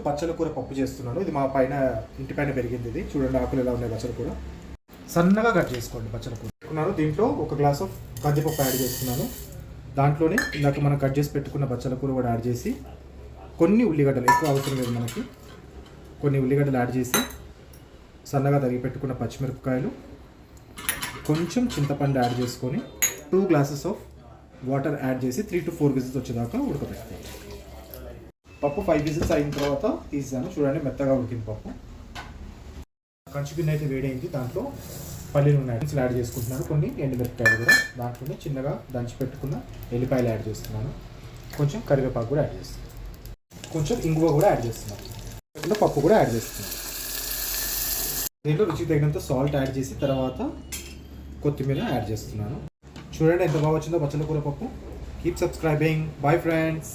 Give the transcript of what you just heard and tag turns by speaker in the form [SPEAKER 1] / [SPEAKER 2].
[SPEAKER 1] బచ్చల కూర పప్పు చేస్తున్నాను. ఇది మా పైన ఇంటి పైన పెరిగింది. ఇది చూడండి ఆకులు ఎలా ఉన్నాయి. బచ్చల కూర సన్నగా కట్ చేసుకోండి. బచ్చల కూర పెట్టుకున్నాను. దీంట్లో ఒక గ్లాస్ ఆఫ్ కందిపప్పు యాడ్ చేస్తున్నాను. దాంట్లోనే ఇందాక మనం కట్ చేసి పెట్టుకున్న బచ్చల కూర కూడా యాడ్ చేసి, కొన్ని ఉల్లిగడ్డలు, ఎక్కువ అవసరం లేదు మనకి, కొన్ని ఉల్లిగడ్డలు యాడ్ చేసి, సన్నగా తరిగి పెట్టుకున్న పచ్చిమిరపకాయలు, కొంచెం చింతపండు యాడ్ చేసుకొని 2 గ్లాసెస్ ఆఫ్ వాటర్ యాడ్ చేసి 3 to 4 విజిల్స్ వచ్చేదాకా ఉడకబెట్టుకోవాలి. పప్పు 5 విజిల్స్ అయిన తర్వాత తీసాను. చూడండి మెత్తగా ఉడికింది పప్పు. కంచు గిన్నె అయితే వేడైంది. దాంట్లో పల్లీలు ఉన్నాయి యాడ్ చేసుకుంటున్నాను. కొన్ని ఎండుమిరపకాయలు కూడా దాంట్లోనే చిన్నగా దంచి పెట్టుకున్న ఎల్లిపాయలు యాడ్ చేస్తున్నాను. కొంచెం కరివేపాకు కూడా యాడ్ చేస్తున్నాను. కొంచెం ఇంగువ కూడా యాడ్ చేస్తున్నాను. దీంట్లో పప్పు కూడా యాడ్ చేస్తున్నాను. దీంట్లో రుచికి తగినంత సాల్ట్ యాడ్ చేసి తర్వాత కొత్తిమీర యాడ్ చేస్తున్నాను. చూడండి ఎంత బాగా వచ్చిందో బచ్చల కూర పప్పు. Keep subscribing. Bye friends.